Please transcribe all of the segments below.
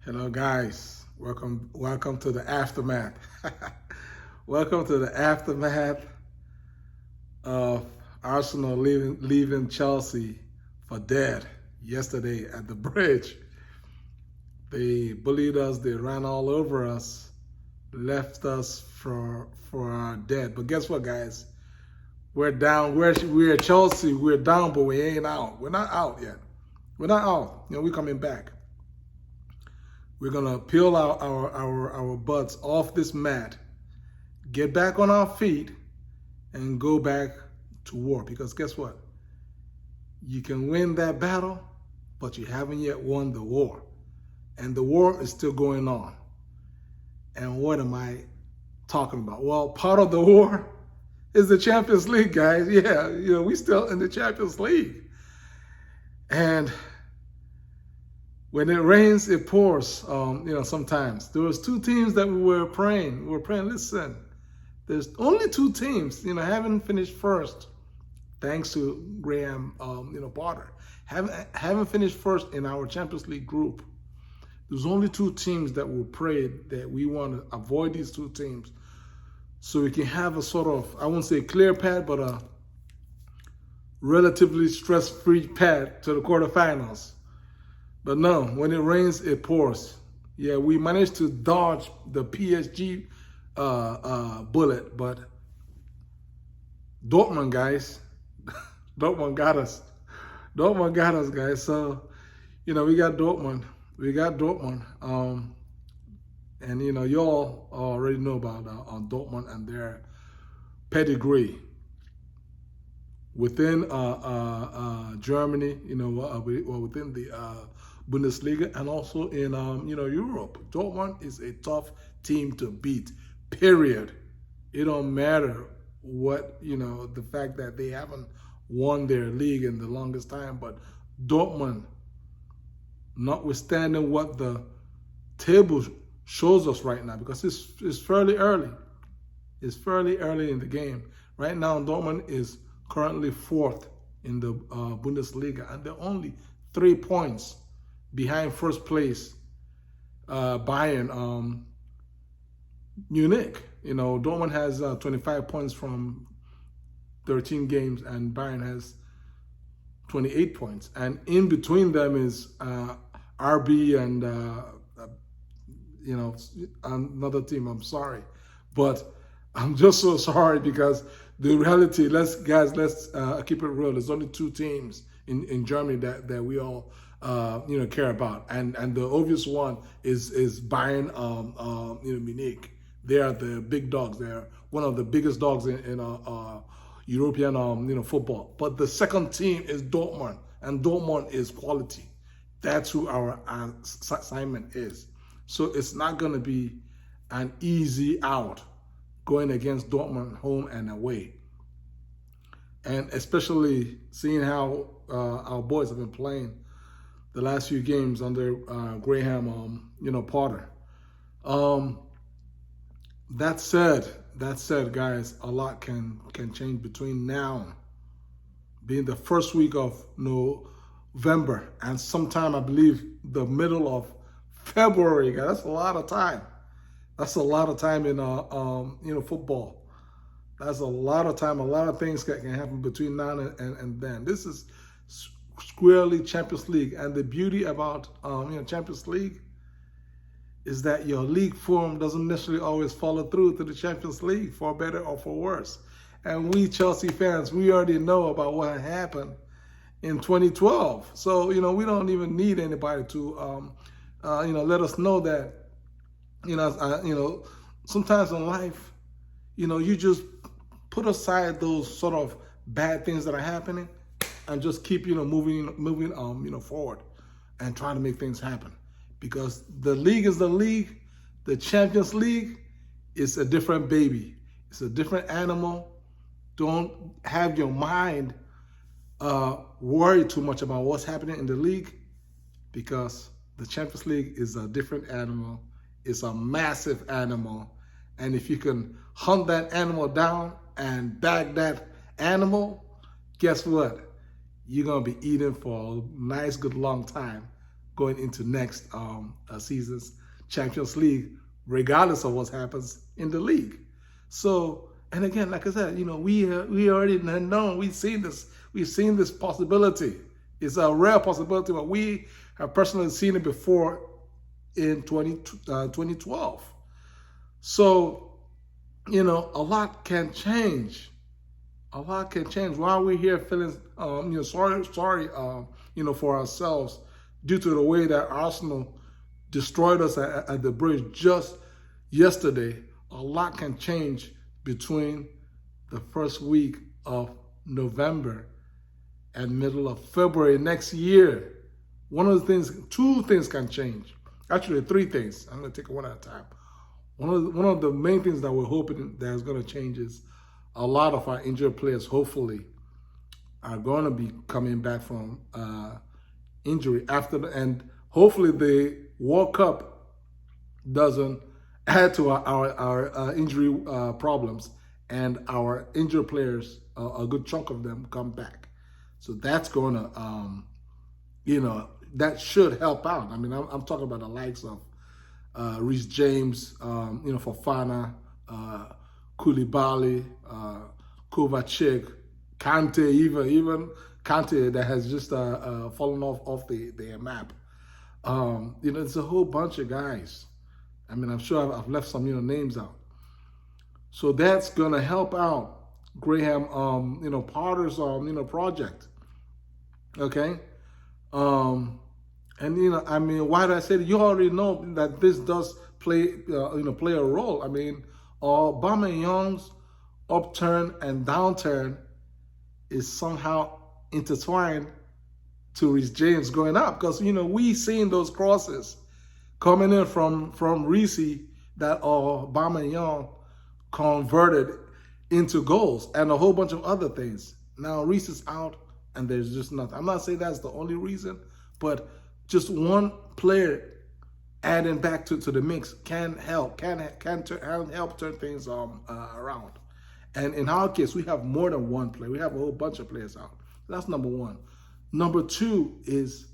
Hello, guys. Welcome to the aftermath. Welcome to the aftermath of Arsenal leaving Chelsea for dead yesterday at the bridge. They bullied us. They ran all over us, left us for dead. But guess what, guys? We're down. We're Chelsea. We're down, but we ain't out. We're not out yet. We're not out. We're coming back. We're gonna peel our butts off this mat, get back on our feet, and go back to war. Because guess what? You can win that battle, but you haven't yet won the war. And the war is still going on. And what am I talking about? Well, part of the war is the Champions League, guys. Yeah, we still in the Champions League. And when it rains, it pours. Sometimes there was two teams that we were praying. We were praying. Listen, there's only two teams. Haven't finished first, thanks to Graham. Potter. Haven't finished first in our Champions League group. There's only two teams that we prayed that we want to avoid these two teams, so we can have a sort of, I won't say clear path, but a relatively stress-free path to the quarterfinals. But no, when it rains, it pours. Yeah, we managed to dodge the PSG bullet, but Dortmund, guys, Dortmund got us. Dortmund got us, guys. So, we got Dortmund. We got Dortmund. And, you all already know about Dortmund and their pedigree within Germany, within the Bundesliga, and also in Europe. Dortmund is a tough team to beat, period. It don't matter what, the fact that they haven't won their league in the longest time, but Dortmund, notwithstanding what the table shows us right now, because it's fairly early. It's fairly early in the game. Right now, Dortmund is currently fourth in the Bundesliga, and they're only 3 points behind first place Bayern Munich. Dortmund has 25 points from 13 games, and Bayern has 28 points. And in between them is RB and another team. I'm sorry, but I'm just so sorry, because the reality, let's keep it real. There's only two teams in Germany that we all care about, and the obvious one is Bayern Munich. They are the big dogs. They're one of the biggest dogs in European football. But the second team is Dortmund, and Dortmund is quality. That's who our assignment is. So it's not going to be an easy out going against Dortmund home and away. And especially seeing how our boys have been playing the last few games under Graham, Potter. That said, guys, a lot can change between now being the first week of November and sometime, I believe, the middle of February. Guys, that's a lot of time. That's a lot of time in football. That's a lot of time. A lot of things can happen between now and then. This is squarely Champions League, and the beauty about Champions League is that your league form doesn't necessarily always follow through to the Champions League, for better or for worse. And we Chelsea fans, we already know about what happened in 2012. So we don't even need anybody to let us know that sometimes in life, you just put aside those sort of bad things that are happening and just keep, moving forward and trying to make things happen. Because the league is the league. The Champions League is a different baby. It's a different animal. Don't have your mind worry too much about what's happening in the league, because the Champions League is a different animal. It's a massive animal. And if you can hunt that animal down and bag that animal, guess what? You're going to be eating for a nice, good, long time going into next season's Champions League, regardless of what happens in the league. So, and again, like I said, we already know, we've seen this possibility. It's a rare possibility, but we have personally seen it before in 2012. So, a lot can change. A lot can change. While we're here feeling, sorry, for ourselves due to the way that Arsenal destroyed us at the bridge just yesterday, a lot can change between the first week of November and middle of February next year. Two things can change. Actually, three things. I'm going to take it one at a time. One of the main things that we're hoping that is going to change is a lot of our injured players, hopefully, are going to be coming back from injury and hopefully the World Cup doesn't add to our injury problems, and our injured players, a good chunk of them, come back. So that's going to, that should help out. I mean, I'm talking about the likes of Reece James, Fofana, Koulibaly, Kovacic, Kante, even Kante that has just fallen off the map. It's a whole bunch of guys. I mean, I'm sure I've left some names out. So that's gonna help out Graham, Potter's project. Okay. I mean, why did I say that? You already know that this does play a role. I mean, Aubameyang's upturn and downturn is somehow intertwined to Reece James going up, because we seen those crosses coming in from Reece that Aubameyang converted into goals and a whole bunch of other things. Now Reece is out and there's just nothing. I'm not saying that's the only reason, but just one player adding back to the mix can help turn things around. And in our case, we have more than one player. We have a whole bunch of players out. That's number one. Number two is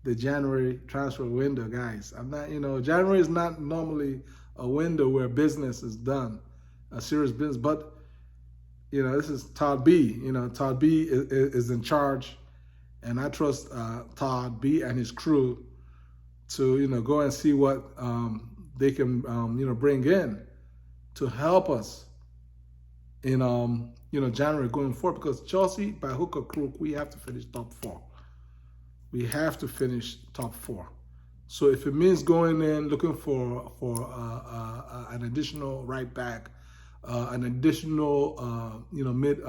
the January transfer window, guys. January is not normally a window where business is done, a serious business. But, this is Todd B. Todd B is in charge. And I trust Todd B and his crew to, go and see what they can, bring in to help us in, January going forward. Because Chelsea, by hook or crook, we have to finish top four. We have to finish top four. So if it means going in looking for an additional right back, an additional, mid,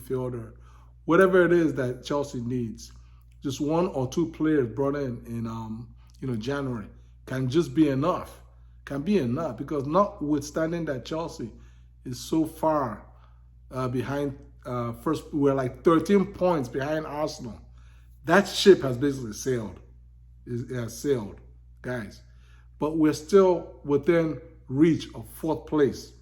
fielder, whatever it is that Chelsea needs, just one or two players brought in January can just be enough. Can be enough, because notwithstanding that Chelsea is so far behind first, we're like 13 points behind Arsenal. That ship has basically sailed. It has sailed, guys. But we're still within reach of fourth place.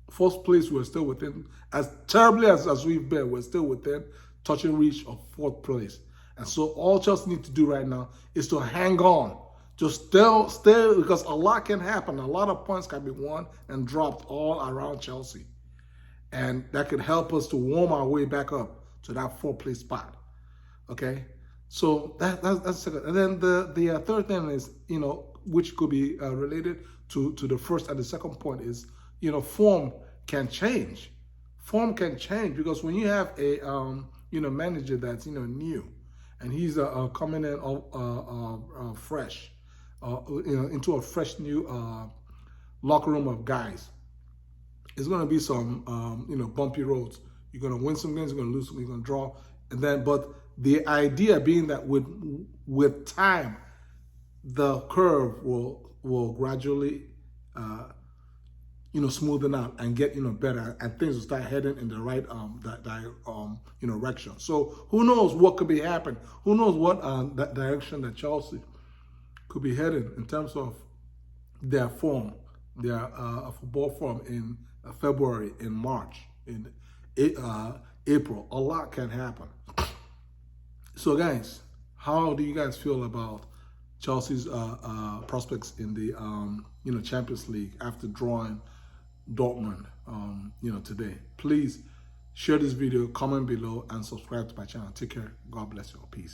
Fourth place, we're still within, as terribly as we've been, we're still within touching reach of fourth place. And so all Chelsea need to do right now is to hang on. Just stay, because a lot can happen. A lot of points can be won and dropped all around Chelsea. And that could help us to warm our way back up to that fourth place spot. Okay? So that's second. And then the third thing is, which could be related to the first and the second point is, form can change. Form can change, because when you have a manager that's new, and he's coming in fresh, into a fresh new locker room of guys, it's going to be some bumpy roads. You're going to win some games, you're going to lose some, you're going to draw, and then but the idea being that with time, the curve will gradually smoothen out and get better, and things will start heading in the right direction. So who knows what could be happening? Who knows what that direction that Chelsea could be heading in terms of their form, their football form in February, in March, in April. A lot can happen. So guys, How do you guys feel about Chelsea's prospects in the Champions League after drawing Dortmund today? Please share this video, comment below, and subscribe to my channel. Take care. God bless you all. Peace.